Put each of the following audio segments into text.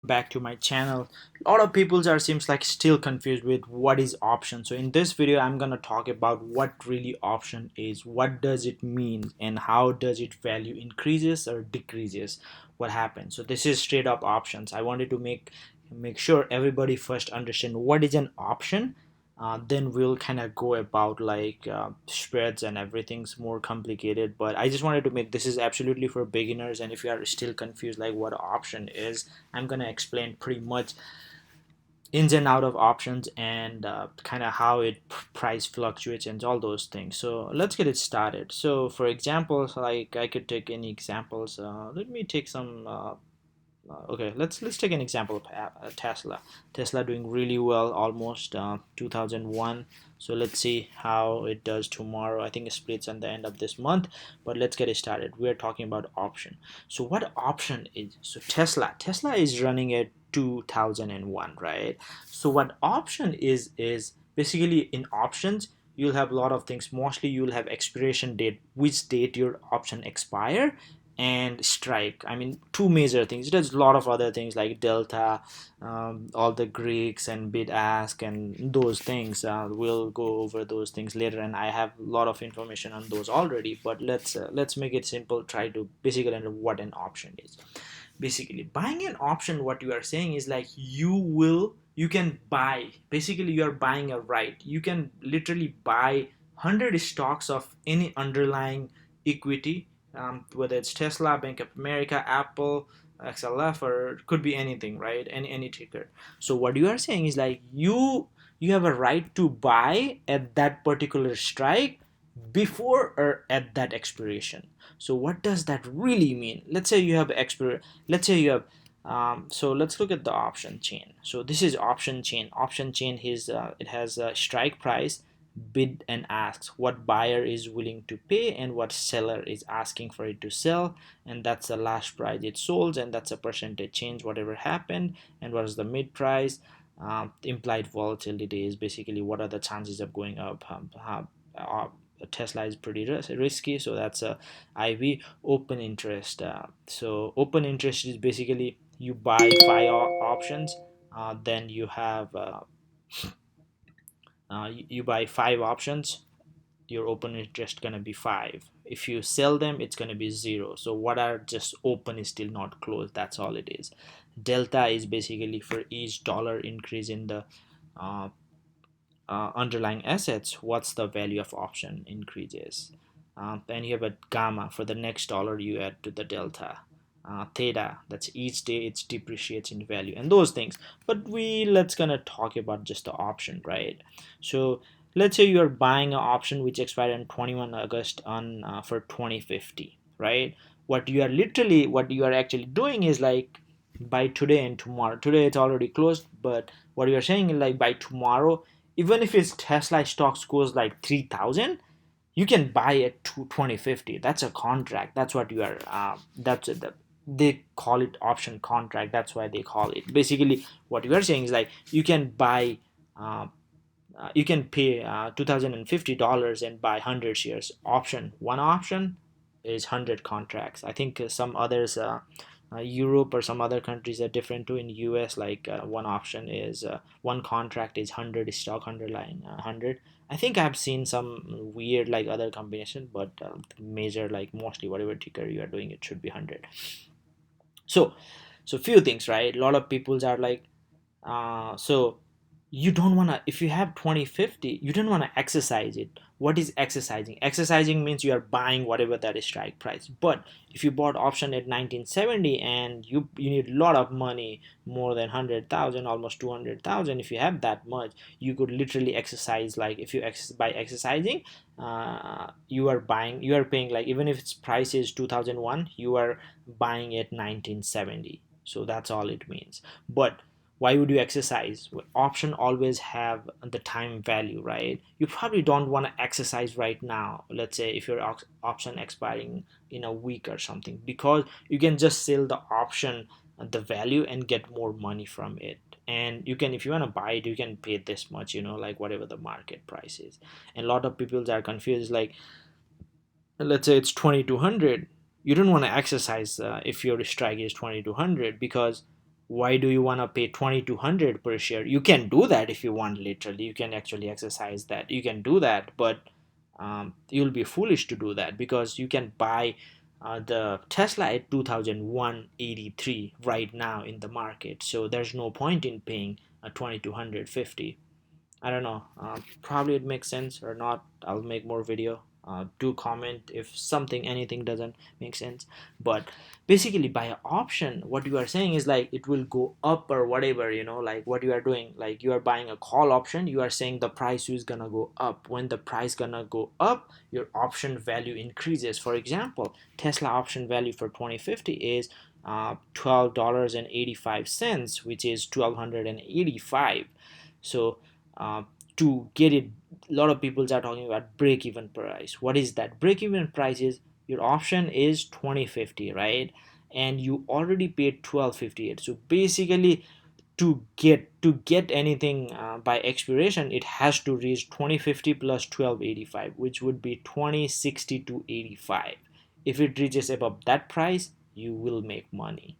back to my channel. A lot of people are seems like still confused with what is option. So in this video I'm gonna talk about what really option is, what does it mean, and how does it value increases or decreases, what happens. So this is straight up options. I wanted to make sure everybody first understand what is an option. Then we'll kind of go about like spreads and everything's more complicated, but I just wanted to make this is absolutely for beginners. And if you are still confused like what option is, I'm gonna explain pretty much ins and out of options and kind of how it price fluctuates and all those things. So let's get it started. So for examples, like I could take any examples. Let me take some okay, let's take an example of Tesla. Tesla doing really well, almost 2001. So let's see how it does tomorrow. I think it splits at the end of this month, but let's get it started. We're talking about option. So what option is? So Tesla is running at 2001, right? So what option is basically in options you'll have a lot of things. Mostly you'll have expiration date, which date your option expire, and strike. I mean, two major things. There's a lot of other things like delta, all the Greeks and bid ask and those things. We'll go over those things later, and I have a lot of information on those already. But let's make it simple. Try to basically understand what an option is. Basically, buying an option, what you are saying is like you can buy. Basically, you are buying a right. You can literally buy 100 stocks of any underlying equity, whether it's Tesla, Bank of America, Apple, XLF, or it could be anything, right? Any ticker. So what you are saying is like you have a right to buy at that particular strike before or at that expiration. So what does that really mean? Let's say you have let's say you have so let's look at the option chain. So this is option chain. Option chain is it has a strike price, bid and asks, what buyer is willing to pay and what seller is asking for it to sell, and that's the last price it sold, and that's a percentage change whatever happened, and what is the mid price. Implied volatility is basically what are the chances of going up. Tesla is pretty risky, so that's a IV. Open interest. So open interest is basically you buy five options, then you have you buy five options, your open interest gonna be 5. If you sell them, it's gonna be 0. So what are just open is still not closed. That's all it is. Delta is basically for each dollar increase in the uh, underlying assets, what's the value of option increases. Then you have a gamma, for the next dollar you add to the delta. Theta, that's each day it depreciates in value and those things. But let's gonna talk about just the option, right? So let's say you are buying an option which expired on 21 August on for 2050, right? What you are actually doing is like by today and tomorrow. Today it's already closed, but what you are saying is like by tomorrow, even if his Tesla stocks goes like 3,000, you can buy it to 2050. That's a contract. That's what you are. That's the they call it option contract. That's why they call it. Basically, what you are saying is like you can buy. You can pay $2,050 and buy 100 shares. Option one option is 100 contracts. I think some others. Europe or some other countries are different too. In US, like one option is one contract is 100 stock underlying 100. I think I've seen some weird like other combination, but major like mostly whatever ticker you are doing, it should be 100. So few things, right? A lot of peoples are like so you don't want to, if you have 2050, you don't want to exercise it. What is exercising means you are buying whatever that is strike price. But if you bought option at 1970 and you need a lot of money, more than 100,000, almost 200,000, if you have that much, you could literally exercise. Like if you by exercising, you are paying, like even if its price is 2001, you are buying at 1970. So that's all it means. But why would you exercise? Option always have the time value, right? You probably don't want to exercise right now. Let's say if your option expiring in a week or something, because you can just sell the option the value and get more money from it. And you can, if you want to buy it, you can pay this much, like whatever the market price is. And a lot of people are confused, like let's say it's 2200, you don't want to exercise if your strike is 2200, because why do you want to pay 2200 per share? You can do that if you want, literally you can actually exercise that, you can do that, but you'll be foolish to do that because you can buy the Tesla at 2183 right now in the market, so there's no point in paying 2250. I don't know. Probably it makes sense or not. I'll make more video. Do comment if something, anything doesn't make sense. But basically, by an option, what you are saying is like it will go up or whatever. Like what you are doing. Like you are buying a call option. You are saying the price is gonna go up. When the price gonna go up, your option value increases. For example, Tesla option value for 2050 is $12.85, which is 1285. So uh, to get it, a lot of people are talking about break even price. What is that? Break even price is your option is 2050, right? And you already paid 1258. So basically, to get anything by expiration, it has to reach 2050 plus 1285, which would be 2060 to 85. If it reaches above that price, you will make money.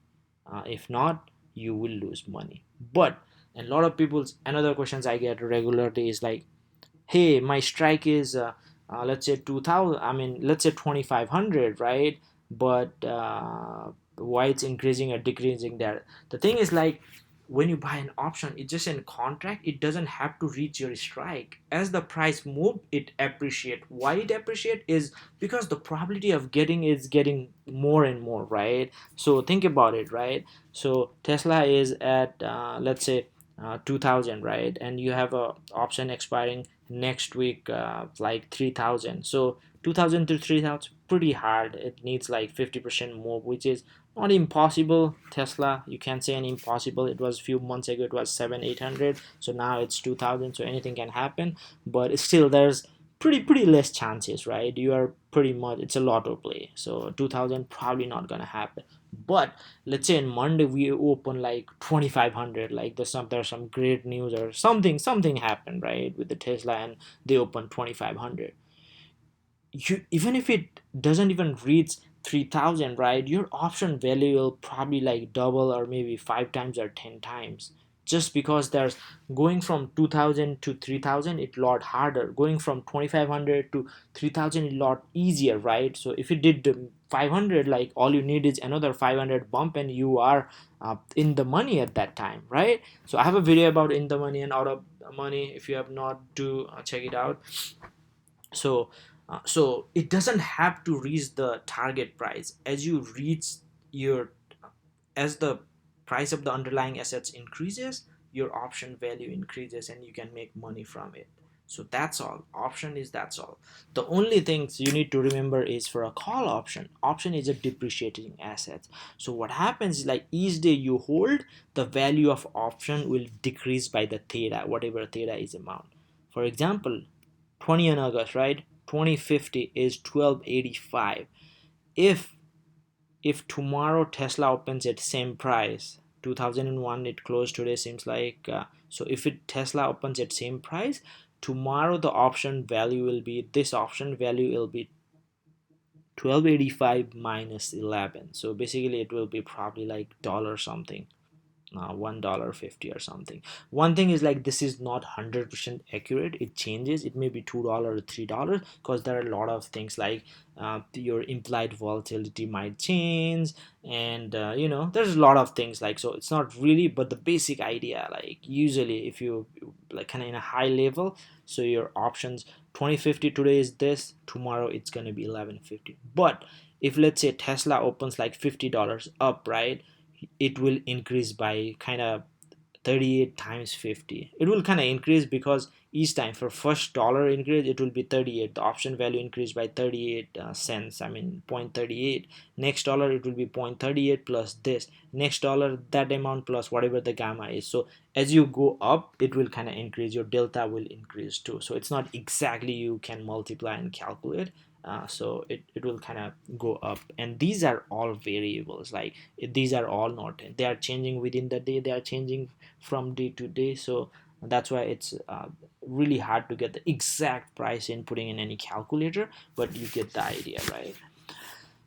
If not, you will lose money. But a lot of people's another questions I get regularly is like, hey, my strike is let's say 2000, I mean let's say 2500, right? But why it's increasing or decreasing there? The thing is like, when you buy an option, it's just in contract, it doesn't have to reach your strike. As the price move, it appreciate. Why it appreciate is because the probability of getting is getting more and more, right? So think about it, right? So Tesla is at let's say 2000, right? And you have a option expiring next week, like 3000. So 2000 to 3000 pretty hard. It needs like 50% more, which is not impossible. Tesla, you can't say an impossible. It was a few months ago, it was 7 800, so now it's 2000, so anything can happen. But still there's pretty less chances, right? You are pretty much, it's a lotto play, so 2000 probably not gonna happen. But let's say on Monday we open like 2500, like there's some great news or something happened, right, with the Tesla, and they open 2500. You, even if it doesn't even reach 3000, right, your option value will probably like double or maybe 5 times or 10 times, just because there's going from 2000 to 3000 it lot harder, going from 2500 to 3000 a lot easier, right? So if you did the 500, like all you need is another 500 bump and you are in the money at that time, right? So I have a video about in the money and out of money. If you have not, to check it out. So it doesn't have to reach the target price. As you reach your, as the price of the underlying assets increases, your option value increases and you can make money from it. So that's all option is, that's all. The only things you need to remember is, for a call option is a depreciating asset. So what happens is like each day you hold, the value of option will decrease by the theta, whatever theta is amount. For example, 20 in August, right? 2050 is 1285. If if tomorrow Tesla opens at same price, 2001 it closed today seems like, so if it Tesla opens at same price, tomorrow the option value will be, this option value will be 1285 minus 11. So basically it will be probably like dollar something, $1.50 or something. One thing is like, this is not 100% accurate, it changes, it may be $2 or $3, because there are a lot of things like your implied volatility might change, and there's a lot of things like, so it's not really, but the basic idea, like usually if you like kind of in a high level, so your options 2050 today is this, tomorrow it's going to be 1150. But if let's say Tesla opens like $50 up, right, it will increase by kind of 38 times 50. It will kind of increase because each time for first dollar increase it will be 38, the option value increased by 38 cents, I mean 0.38. Next dollar it will be 0.38 plus this, next dollar that amount plus whatever the gamma is. So as you go up it will kind of increase, your delta will increase too. So it's not exactly you can multiply and calculate, so it will kind of go up. And these are all variables, like these are all not, they are changing within the day, they are changing from day to day. So that's why it's really hard to get the exact price in putting in any calculator, but you get the idea, right?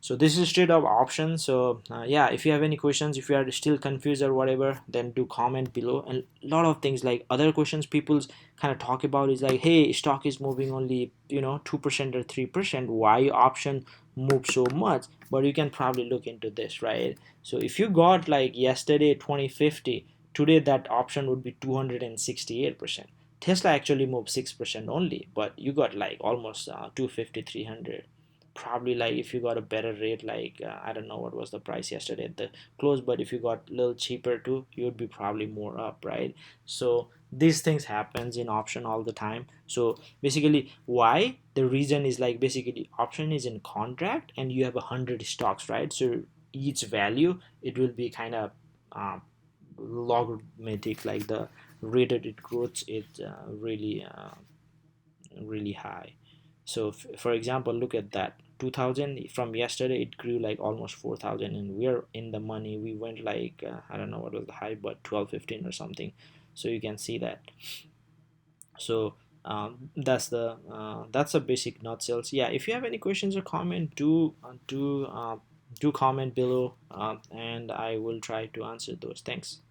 So this is straight up option. So yeah, if you have any questions, if you are still confused or whatever, then do comment below. And a lot of things like other questions people kind of talk about is like, hey, stock is moving only 2% or 3%, why option move so much? But you can probably look into this, right? So if you got like yesterday 2050, today that option would be 268%. Tesla actually moved 6% only, but you got like almost 250, 300. Probably like if you got a better rate, like I don't know what was the price yesterday at the close, but if you got a little cheaper too, you would be probably more up, right? So these things happens in option all the time. So basically why the reason is like, basically option is in contract and you have 100 stocks, right? So each value, it will be kind of uh, logarithmic, like the rate that it grows, it really high. So for example, look at that, 2000 from yesterday it grew like almost 4000, and we're in the money. We went like I don't know what was the high, but 1215 or something. So you can see that. So that's a basic nutshells. Yeah, if you have any questions or comment, do comment below, and I will try to answer those. Thanks.